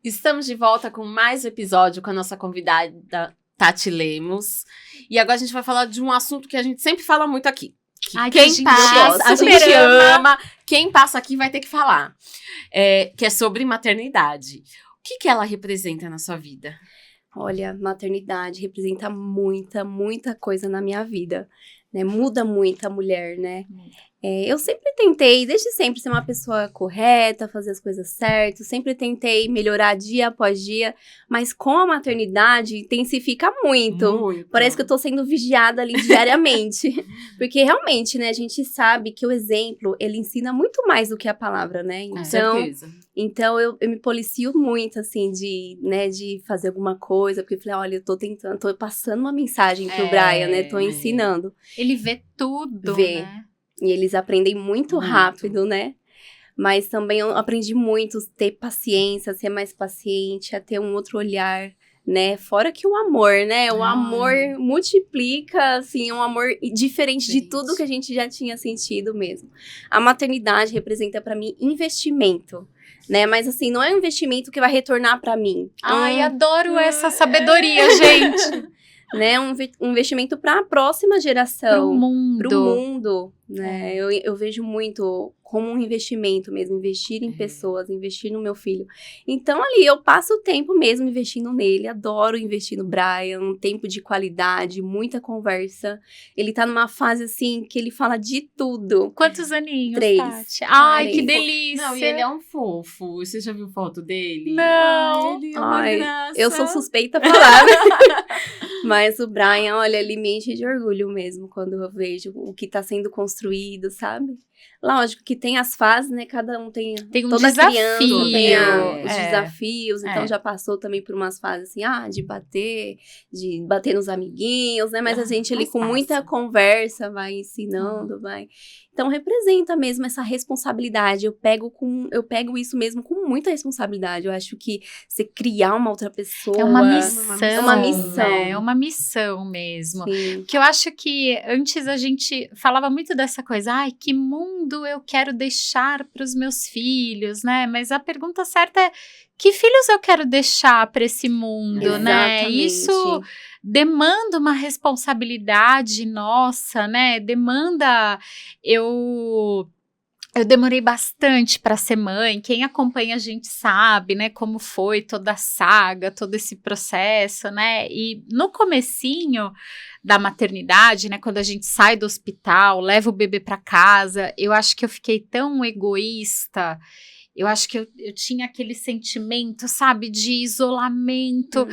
Estamos de volta com mais um episódio com a nossa convidada Tati Lemos. E agora a gente vai falar de um assunto que a gente sempre fala muito aqui. A gente ama. Quem passa aqui vai ter que falar. Que é sobre maternidade. O que ela representa na sua vida? Olha, maternidade representa muita coisa na minha vida, né? Muda muito a mulher, né? Eu sempre tentei, desde sempre, ser uma pessoa correta, fazer as coisas certas. Sempre tentei melhorar dia após dia. Mas com a maternidade, intensifica muito. Parece que eu tô sendo vigiada ali diariamente. Porque realmente, né, a gente sabe que o exemplo, ele ensina muito mais do que a palavra, né? Com certeza. Então, eu me policio muito, assim, de fazer alguma coisa. Porque eu falei, olha, eu tô tentando, tô passando uma mensagem pro Brian, né? Tô ensinando. Ele vê tudo, né? E eles aprendem muito rápido, né? Mas também eu aprendi muito a ter paciência, a ser mais paciente, a ter um outro olhar, né? Fora que o amor, né? O amor multiplica, assim, um amor diferente de tudo que a gente já tinha sentido mesmo. A maternidade representa pra mim investimento, né? Mas assim, não é um investimento que vai retornar pra mim. Ai, adoro essa sabedoria, gente! Né, um investimento para a próxima geração. Pro mundo, né? Eu vejo muito como um investimento mesmo, investir em pessoas, investir no meu filho. Então, ali, eu passo o tempo mesmo investindo nele, adoro investir no Brian, um tempo de qualidade, muita conversa. Ele tá numa fase, assim, que ele fala de tudo. Quantos aninhos, 3. Tati? Ai, que delícia! Não, e ele é um fofo. Você já viu foto dele? Não! Ele é uma graça. Eu sou suspeita a falar, né? Mas o Brian, olha, ele me enche de orgulho mesmo quando eu vejo o que tá sendo construído, sabe? Lógico que tem as fases, né? Cada um tem um toda desafio. Criança tem os desafios. Então, já passou também por umas fases assim, de bater nos amiguinhos, né? Mas a gente ali com muita conversa vai ensinando, vai... Então, representa mesmo essa responsabilidade. Eu pego isso mesmo com muita responsabilidade. Eu acho que você criar uma outra pessoa... É uma missão. É uma missão. Né? É uma missão mesmo. Sim. Porque eu acho que antes a gente falava muito dessa coisa. Ai, que mundo eu quero deixar para os meus filhos, né? Mas a pergunta certa é, que filhos eu quero deixar para esse mundo, né? Isso demanda uma responsabilidade nossa, né? Demanda... Eu demorei bastante para ser mãe. Quem acompanha a gente sabe, né, como foi toda a saga, todo esse processo, né? E no comecinho da maternidade, né, quando a gente sai do hospital, leva o bebê para casa, eu acho que eu fiquei tão egoísta. Eu acho que eu tinha aquele sentimento, sabe, de isolamento.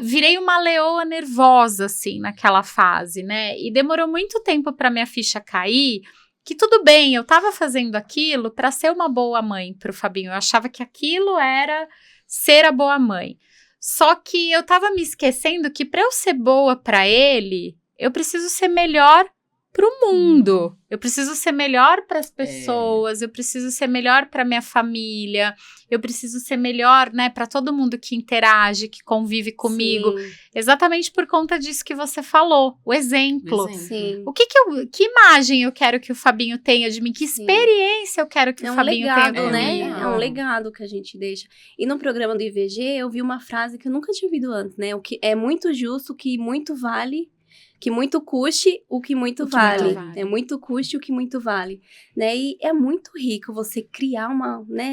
Virei uma leoa nervosa, assim, naquela fase, né? E demorou muito tempo para minha ficha cair, que tudo bem, eu tava fazendo aquilo para ser uma boa mãe pro Fabinho. Eu achava que aquilo era ser a boa mãe. Só que eu tava me esquecendo que para eu ser boa para ele, eu preciso ser melhor pro mundo. Eu preciso ser melhor para as pessoas, eu preciso ser melhor para minha família, eu preciso ser melhor, né, para todo mundo que interage, que convive comigo. Sim. Exatamente por conta disso que você falou, o exemplo. Sim. Que imagem eu quero que o Fabinho tenha de mim? Que experiência eu quero que o Fabinho tenha comigo? Né? É um legado que a gente deixa. E no programa do IVG, eu vi uma frase que eu nunca tinha ouvido antes, né? O que é muito justo, o que muito vale... Que muito custe o que muito vale. É muito custe o que muito vale. Né? E é muito rico você criar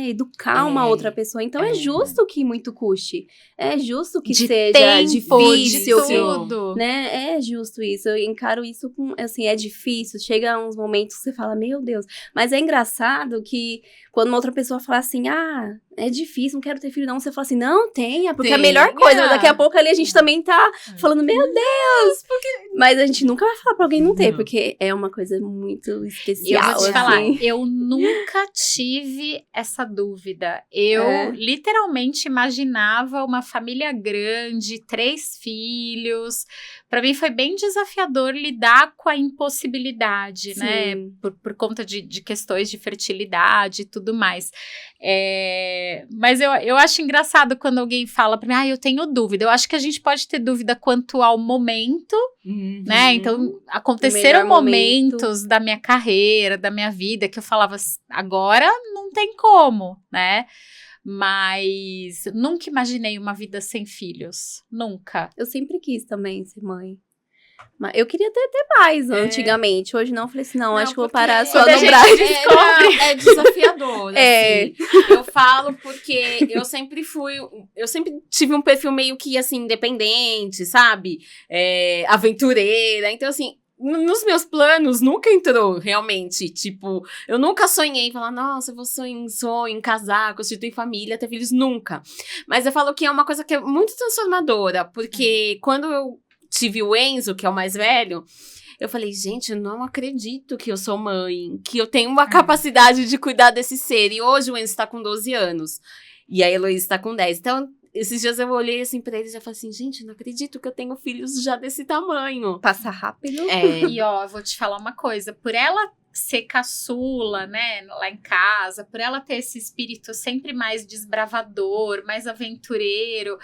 educar uma outra pessoa. Então, é justo que muito custe. É justo que seja tempo, difícil. De tudo. Né? É justo isso. Eu encaro isso com, assim, é difícil. Chega uns momentos que você fala, meu Deus. Mas é engraçado que quando uma outra pessoa fala assim, é difícil, não quero ter filho não. Você fala assim, não, tenha, porque é a melhor coisa. Mas daqui a pouco ali a gente também tá falando, meu Deus, porque... Mas a gente nunca vai falar pra alguém não ter, porque é uma coisa muito especial. Eu vou te falar, eu nunca tive essa dúvida. Eu literalmente imaginava uma família grande, 3 filhos. Pra mim foi bem desafiador lidar com a impossibilidade, né? Por conta de questões de fertilidade e tudo mais. Mas eu acho engraçado quando alguém fala pra mim, eu tenho dúvida. Eu acho que a gente pode ter dúvida quanto ao momento, né? Então, aconteceram momentos da minha carreira, da minha vida, que eu falava, agora não tem como, né? Mas nunca imaginei uma vida sem filhos. Nunca. Eu sempre quis também ser mãe. Mas eu queria ter mais antigamente. Hoje não, falei assim, não acho que eu vou parar só no Brian. É desafiador, assim. Eu falo porque eu sempre tive um perfil meio que, assim, independente, sabe? Aventureira. Então, assim, nos meus planos nunca entrou, realmente. Tipo, eu nunca sonhei em falar, nossa, eu vou sonho em casar, constituir família, ter filhos, nunca. Mas eu falo que é uma coisa que é muito transformadora, porque quando eu tive o Enzo, que é o mais velho, eu falei, gente, eu não acredito que eu sou mãe, que eu tenho uma capacidade de cuidar desse ser. E hoje o Enzo tá com 12 anos, e a Heloísa tá com 10. Então, esses dias eu olhei assim pra eles e já falei assim, gente, não acredito que eu tenho filhos já desse tamanho. Passa rápido. E ó, eu vou te falar uma coisa, por ela ser caçula, né, lá em casa, por ela ter esse espírito sempre mais desbravador, mais aventureiro,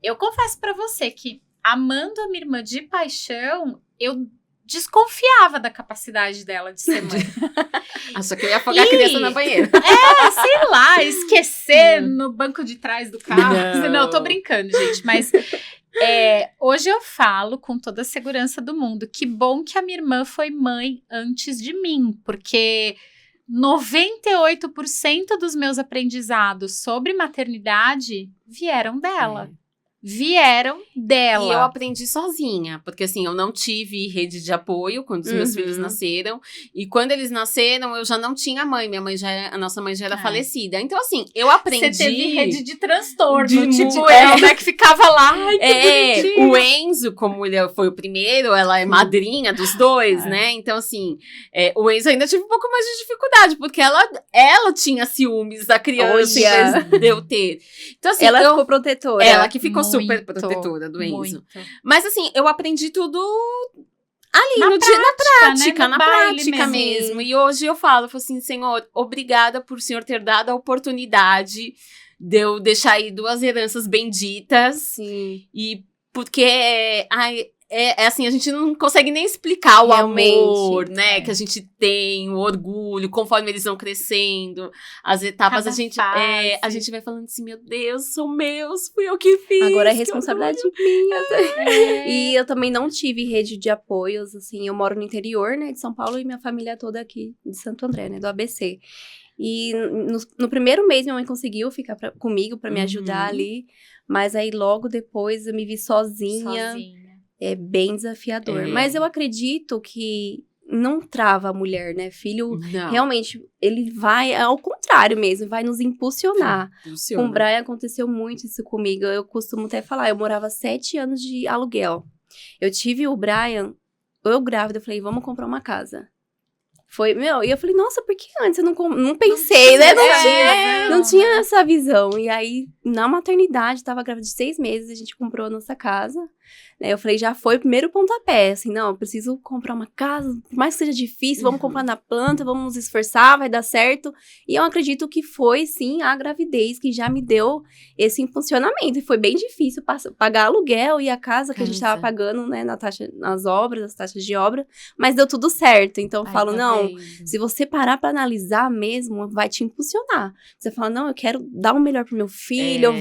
eu confesso pra você que, amando a minha irmã de paixão, eu desconfiava da capacidade dela de ser mãe. Acho que eu ia afogar a criança na banheira. Sei lá, esquecer no banco de trás do carro. Não, eu tô brincando, gente, mas hoje eu falo com toda a segurança do mundo, que bom que a minha irmã foi mãe antes de mim, porque 98% dos meus aprendizados sobre maternidade vieram dela. Vieram dela. E eu aprendi sozinha, porque assim, eu não tive rede de apoio quando os meus filhos nasceram, e quando eles nasceram, eu já não tinha mãe, a nossa mãe já era falecida, então assim, eu aprendi... Você teve rede de transtorno, tipo eu, né, que ficava lá, o Enzo, como ele foi o primeiro, ela é madrinha dos dois, né, então assim, o Enzo ainda tive um pouco mais de dificuldade, porque ela tinha ciúmes da criança, em vez de eu ter. Então assim, ela ficou protetora. Ela que ficou super protetora do Enzo. Mas assim, eu aprendi tudo ali, na prática mesmo. E hoje eu falo assim, Senhor, obrigada por o Senhor ter dado a oportunidade de eu deixar aí 2 heranças benditas. Sim. E porque, assim, a gente não consegue nem explicar o amor, né? Que a gente tem, o orgulho, conforme eles vão crescendo, as etapas, a gente vai falando assim, meu Deus, são meus, fui eu que fiz. Agora é responsabilidade minha. E eu também não tive rede de apoios, assim, eu moro no interior, né, de São Paulo, e minha família toda aqui de Santo André, né, do ABC. E no primeiro mês minha mãe conseguiu ficar comigo pra me ajudar ali, mas aí logo depois eu me vi sozinha. É bem desafiador. Mas eu acredito que não trava a mulher, né? Filho, realmente, ele vai, ao contrário mesmo, vai nos impulsionar. Com o Brian aconteceu muito isso comigo. Eu costumo até falar, eu morava 7 anos de aluguel. Eu tive o Brian, eu grávida, eu falei, vamos comprar uma casa. E eu falei, nossa, por que antes eu não pensei, né? Não tinha essa visão. E aí, na maternidade, tava grávida de 6 meses, a gente comprou a nossa casa. Né? Eu falei, já foi o primeiro pontapé, assim, não, eu preciso comprar uma casa, por mais que seja difícil, vamos comprar na planta, vamos nos esforçar, vai dar certo. E eu acredito que foi, sim, a gravidez que já me deu esse impulsionamento. E foi bem difícil pagar aluguel e a casa que a gente tava pagando, né, nas obras, as taxas de obra, mas deu tudo certo. Então eu falo, não, se você parar pra analisar mesmo, vai te impulsionar. Você fala, não, eu quero dar o melhor pro meu filho,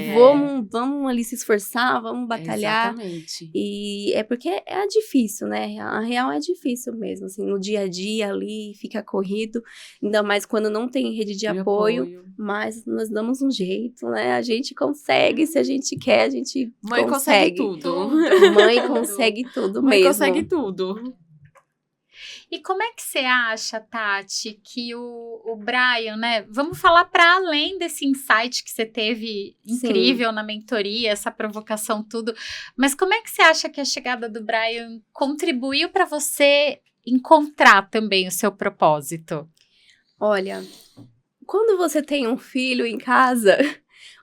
vamos ali se esforçar, vamos batalhar. Exatamente. E é porque é difícil, né? A real é difícil mesmo, assim, no dia a dia ali, fica corrido, ainda mais quando não tem rede de apoio, mas nós damos um jeito, né? A gente consegue, se a gente quer, a gente Mãe consegue tudo. Mãe consegue tudo mesmo. Mãe consegue tudo. E como é que você acha, Tati, que o Brian, né? Vamos falar para além desse insight que você teve incrível na mentoria, essa provocação, tudo. Mas como é que você acha que a chegada do Brian contribuiu para você encontrar também o seu propósito? Olha, quando você tem um filho em casa,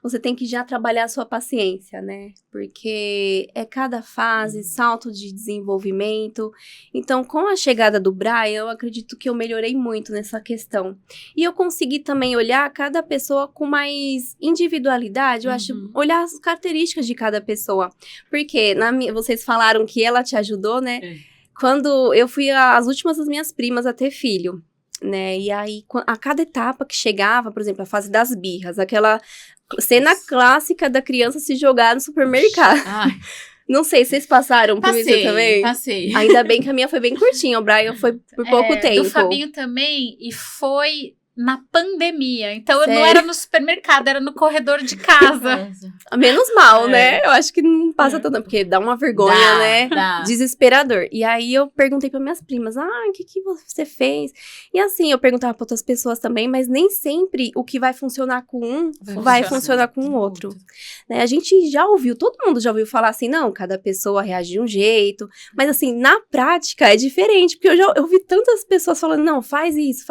você tem que já trabalhar a sua paciência, né? Porque é cada fase, salto de desenvolvimento. Então, com a chegada do Brian, eu acredito que eu melhorei muito nessa questão. E eu consegui também olhar cada pessoa com mais individualidade, eu acho, olhar as características de cada pessoa. Porque vocês falaram que ela te ajudou, né? Quando eu fui as últimas das minhas primas a ter filho, né? E aí, a cada etapa que chegava, por exemplo, a fase das birras, aquela cena clássica da criança se jogar no supermercado. Não sei, vocês passaram por isso também? Passei. Ainda bem que a minha foi bem curtinha, o Brian foi por pouco tempo. Do Fabinho também, e foi na pandemia. Então, eu não era no supermercado, era no corredor de casa. Menos mal, né? Eu acho que não passa tanto, porque dá uma vergonha, né? Desesperador. E aí, eu perguntei para minhas primas, o que você fez? E assim, eu perguntava para outras pessoas também, mas nem sempre o que vai funcionar com um vai funcionar com o outro. Né? A gente já ouviu, todo mundo já ouviu falar assim, não, cada pessoa reage de um jeito. Mas assim, na prática é diferente, porque eu ouvi tantas pessoas falando, não, faz isso.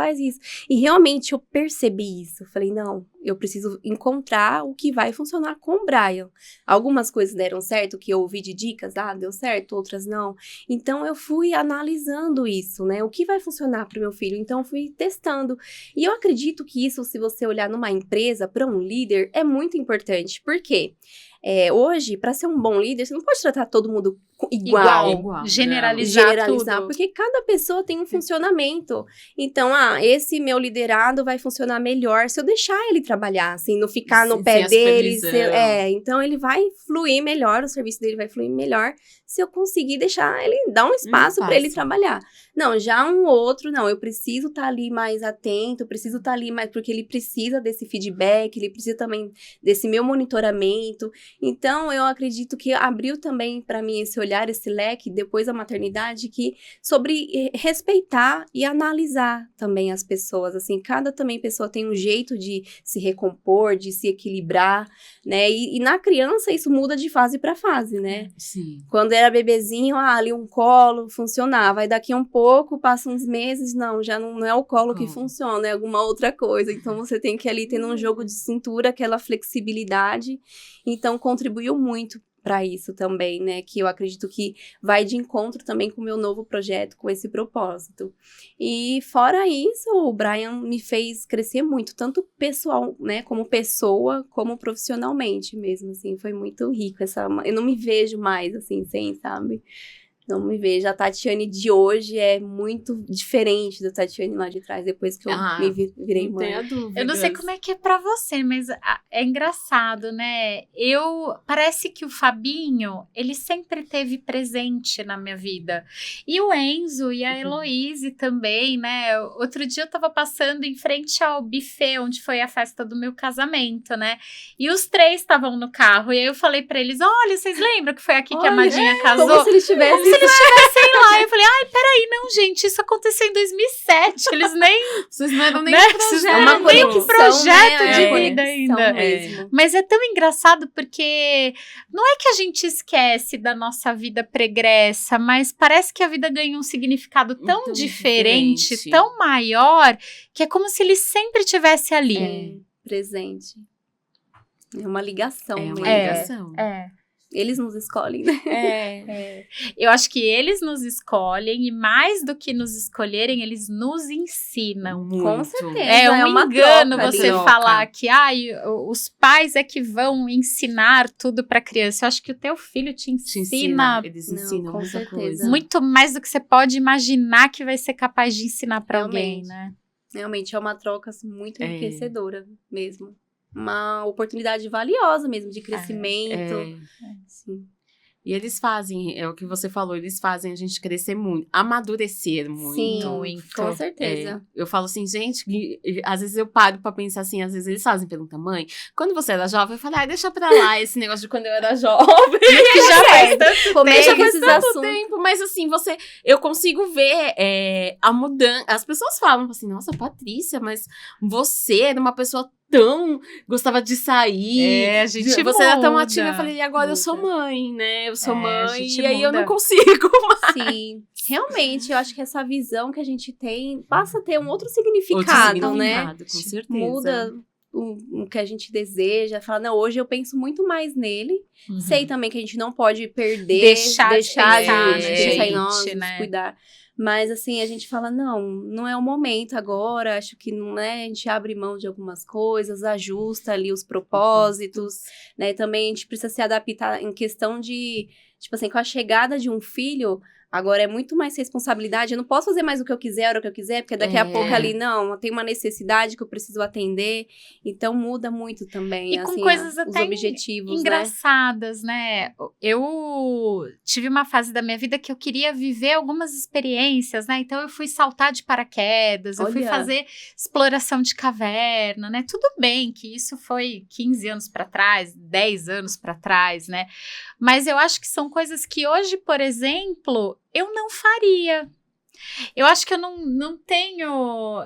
E realmente, eu percebi isso. Falei, não, eu preciso encontrar o que vai funcionar com o Brian. Algumas coisas deram certo, que eu ouvi de dicas, deu certo, outras não. Então, eu fui analisando isso, né? O que vai funcionar para o meu filho? Então, eu fui testando. E eu acredito que isso, se você olhar numa empresa, para um líder, é muito importante. Por quê? Hoje, para ser um bom líder, você não pode tratar todo mundo igual. Generalizar tudo. Porque cada pessoa tem um funcionamento. Então, esse meu liderado vai funcionar melhor se eu deixar ele trabalhar, assim, não ficar no pé dele. Então, ele vai fluir melhor, o serviço dele vai fluir melhor se eu conseguir deixar ele, dar um espaço para ele trabalhar. Não, já um outro, não, eu preciso estar ali mais atento, preciso estar ali mais, porque ele precisa desse feedback, ele precisa também desse meu monitoramento. Então, eu acredito que abriu também para mim esse olhar, esse leque, depois da maternidade, que sobre respeitar e analisar também as pessoas, assim, cada também pessoa tem um jeito de se recompor, de se equilibrar, né, e na criança isso muda de fase para fase, né? Sim. Quando era bebezinho, ali um colo funcionava, aí daqui a um pouco, passa uns meses, já não é o colo que funciona, é alguma outra coisa, então você tem que ali tendo um jogo de cintura, aquela flexibilidade, então contribuiu muito para isso também, né, que eu acredito que vai de encontro também com o meu novo projeto, com esse propósito. E fora isso, o Brian me fez crescer muito, tanto pessoal, né, como pessoa, como profissionalmente mesmo, assim, foi muito rico eu não me vejo mais, assim, sem, sabe? Não me vejo. A Tatiane de hoje é muito diferente da Tatiane lá de trás, depois que eu me virei mãe. Não tenho dúvidas. Eu não sei como é que é pra você, mas é engraçado, né? Parece que o Fabinho, ele sempre teve presente na minha vida. E o Enzo e a Heloíse também, né? Outro dia eu tava passando em frente ao buffet, onde foi a festa do meu casamento, né? E os 3 estavam no carro. E aí eu falei pra eles, olha, vocês lembram que foi aqui que a Madinha casou? Como se eles tivessem lá. Eu falei, peraí, não, gente, isso aconteceu em 2007. Eles nem... Vocês não eram nem um projeto de vida ainda. Mesmo. Mas é tão engraçado porque não é que a gente esquece da nossa vida pregressa, mas parece que a vida ganha um significado tão diferente, tão maior, que é como se ele sempre estivesse ali. Presente. É uma ligação. É uma ligação. Eles nos escolhem, né? Eu acho que eles nos escolhem e mais do que nos escolherem, eles nos ensinam. Muito. Com certeza. É um engano troca, você falar que os pais é que vão ensinar tudo pra criança. Eu acho que o teu filho te ensina eles ensinam com muita certeza. coisa. muito mais do que você pode imaginar que vai ser capaz de ensinar pra alguém, né? Realmente é uma troca muito enriquecedora mesmo. Uma oportunidade valiosa mesmo, de crescimento. Sim. E eles fazem, é o que você falou, eles fazem a gente crescer muito, amadurecer muito. Sim, com certeza. Eu falo assim, gente, às vezes eu paro pra pensar assim, às vezes eles fazem pergunta, mãe, quando você era jovem, eu falei, deixa pra lá esse negócio de quando eu era jovem. Que já faz tanto tempo. Mas assim, eu consigo ver a mudança. As pessoas falam assim, nossa, Patrícia, mas você era uma pessoa gostava de sair. A gente você era tão ativa. Eu falei, e agora eu sou mãe, né? Eu sou mãe, e aí eu não consigo mais. Sim, realmente, eu acho que essa visão que a gente tem passa a ter um outro significado, né? Com certeza. Muda o que a gente deseja, fala, não, hoje eu penso muito mais nele, sei também que a gente não pode perder, deixar de pensar em nós, né? cuidar. Mas, assim, a gente fala, não é o momento agora, acho que não é, a gente abre mão de algumas coisas, ajusta ali os propósitos, né? Também a gente precisa se adaptar em questão de, tipo assim, com a chegada de um filho, agora é muito mais responsabilidade, eu não posso fazer mais o que eu quiser, a hora que eu quiser, porque daqui a pouco ali, não, tem uma necessidade que eu preciso atender, então muda muito também, e assim, com coisas os até objetivos, engraçadas, né? Eu tive uma fase da minha vida que eu queria viver algumas experiências, né? Então eu fui saltar de paraquedas, eu fui fazer exploração de caverna, né? Tudo bem que isso foi 15 anos para trás, 10 anos para trás, né? Mas eu acho que são coisas que hoje, por exemplo, eu não faria. Eu acho que eu não tenho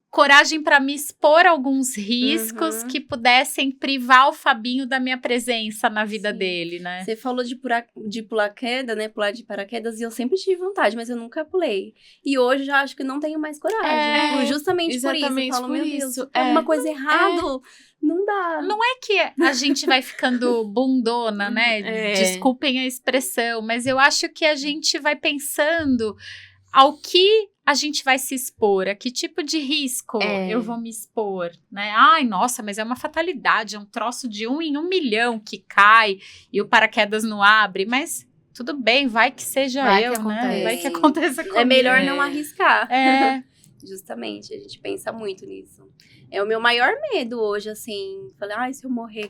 coragem para me expor a alguns riscos que pudessem privar o Fabinho da minha presença na vida dele, né? Você falou de pular queda, né? Pular de paraquedas, e eu sempre tive vontade, mas eu nunca pulei. E hoje já acho que não tenho mais coragem. Justamente por isso. Eu falo, meu Deus, alguma coisa errada, não dá. Não é que a gente vai ficando bundona, né? Desculpem a expressão, mas eu acho que a gente vai pensando ao que a gente vai se expor, a que tipo de risco eu vou me expor, né? Ai, nossa, mas é uma fatalidade, é um troço de 1 em 1 milhão que cai e o paraquedas não abre, mas tudo bem, vai que seja né? Vai que aconteça comigo. É melhor não arriscar. Justamente, a gente pensa muito nisso. É o meu maior medo hoje, assim. Falei, se eu morrer,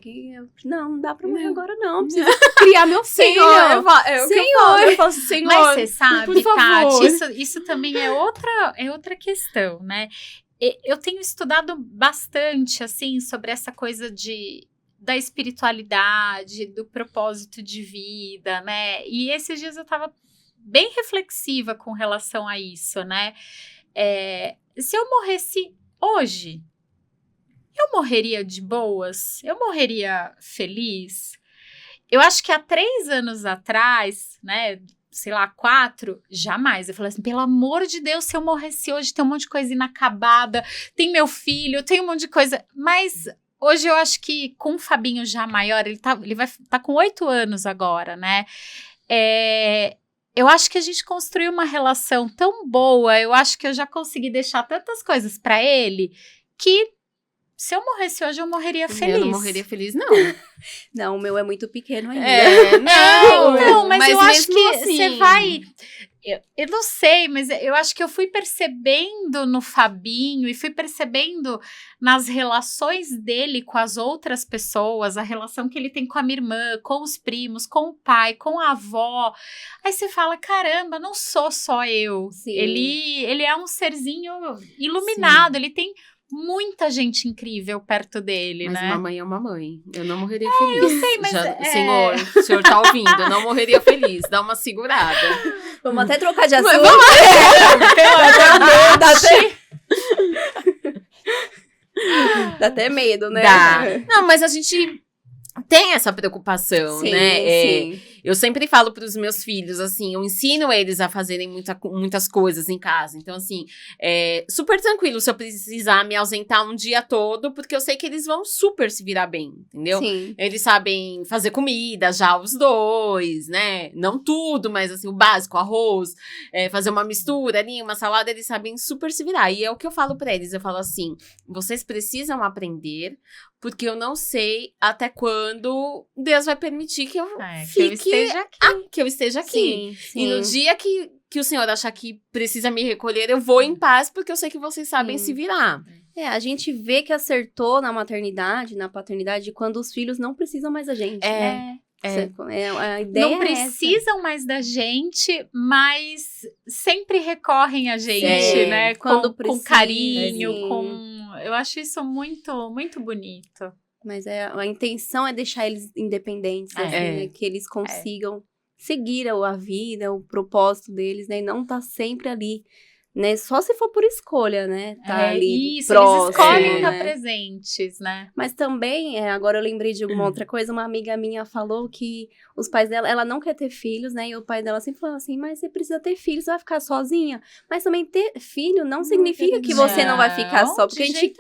não dá pra morrer agora, não. Preciso criar meu filho. Senhor, eu falo, Senhor. Mas você sabe, por favor. Tati, isso também é outra questão, né? Eu tenho estudado bastante, assim, sobre essa coisa da espiritualidade, do propósito de vida, né? E esses dias eu tava bem reflexiva com relação a isso, né? Se eu morresse hoje, eu morreria de boas? Eu morreria feliz? Eu acho que há 3 anos atrás, né, sei lá, 4, jamais. Eu falei assim, pelo amor de Deus, se eu morresse hoje, tem um monte de coisa inacabada, tem meu filho, tem um monte de coisa. Mas hoje eu acho que com o Fabinho já maior, ele vai estar com 8 anos agora, né? Eu acho que a gente construiu uma relação tão boa, eu acho que eu já consegui deixar tantas coisas pra ele, que se eu morresse hoje, eu morreria feliz. Eu não morreria feliz, não. Não, o meu é muito pequeno ainda. Não, mas eu acho que você vai... Eu não sei, mas eu acho que eu fui percebendo no Fabinho e fui percebendo nas relações dele com as outras pessoas, a relação que ele tem com a minha irmã, com os primos, com o pai, com a avó. Aí você fala, caramba, não sou só eu. Sim. Ele é um serzinho iluminado, ele tem muita gente incrível perto dele, mas né? Mas mamãe é uma mãe. Eu não morreria feliz. Eu sei, mas... Senhor, o senhor tá ouvindo, eu não morreria feliz. Dá uma segurada. Vamos até trocar de assunto. Dá até medo, né? Dá. Não, mas a gente tem essa preocupação, né? Sim. Eu sempre falo para os meus filhos, assim, eu ensino eles a fazerem muitas coisas em casa. Então, assim, super tranquilo se eu precisar me ausentar um dia todo, porque eu sei que eles vão super se virar bem, entendeu? Sim. Eles sabem fazer comida, já os dois, né? Não tudo, mas, assim, o básico, arroz, fazer uma mistura ali, uma salada, eles sabem super se virar. E é o que eu falo para eles, eu falo assim, vocês precisam aprender, porque eu não sei até quando Deus vai permitir que eu que eu esteja aqui. Sim. E no dia que o Senhor achar que precisa me recolher, eu vou em paz, porque eu sei que vocês sabem se virar. A gente vê que acertou na maternidade, na paternidade, quando os filhos não precisam mais da gente. A ideia não precisam mais da gente, mas sempre recorrem a gente, né? Quando com carinho, eu acho isso muito, muito bonito. Mas a intenção é deixar eles independentes, assim, né? Que eles consigam seguir a vida, o propósito deles, né? E não tá sempre ali, né? Só se for por escolha, né? Tá ali isso, próximo, eles escolhem estar né? presentes, né? Mas também, agora eu lembrei de uma outra coisa, uma amiga minha falou que os pais dela, ela não quer ter filhos, né? E o pai dela sempre falou assim, mas você precisa ter filhos, você vai ficar sozinha. Mas também ter filho não significa que você não vai ficar só, porque a gente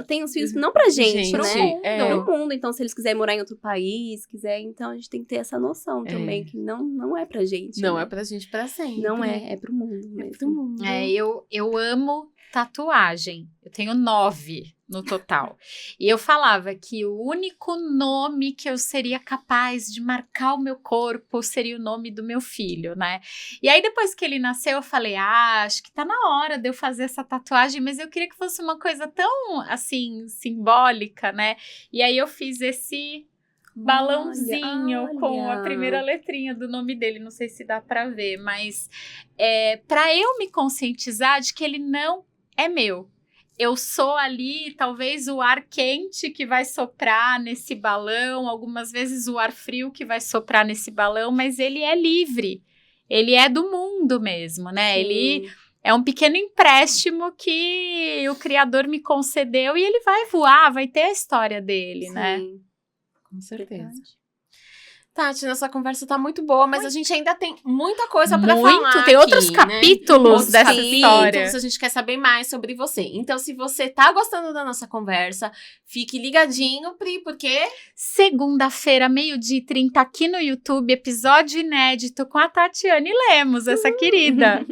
tem os filhos não pra gente, né? Pro mundo. Então, se eles quiserem morar em outro país, então a gente tem que ter essa noção também, que não é pra gente. Não né? é pra gente pra sempre. Não é pro mundo mesmo. É pro mundo. Eu amo tatuagem. Eu tenho 9 no total. E eu falava que o único nome que eu seria capaz de marcar o meu corpo seria o nome do meu filho, né? E aí, depois que ele nasceu, eu falei, acho que tá na hora de eu fazer essa tatuagem, mas eu queria que fosse uma coisa tão, assim, simbólica, né? E aí, eu fiz esse balãozinho com a primeira letrinha do nome dele, não sei se dá pra ver, mas pra eu me conscientizar de que ele não é meu. Eu sou ali, talvez, o ar quente que vai soprar nesse balão, algumas vezes o ar frio que vai soprar nesse balão, mas ele é livre. Ele é do mundo mesmo, né? Sim. Ele é um pequeno empréstimo que o Criador me concedeu e ele vai voar, vai ter a história dele, Sim. né? Com certeza. Verdade. Tati, nossa conversa tá muito boa, mas a gente ainda tem muita coisa pra falar tem aqui, outros né? capítulos Outros dessa capítulos, história. a gente quer saber mais sobre você. Então, se você tá gostando da nossa conversa, fique ligadinho, Pri, porque... Segunda-feira, 12h30, aqui no YouTube, episódio inédito com a Tatiane Lemos, essa querida.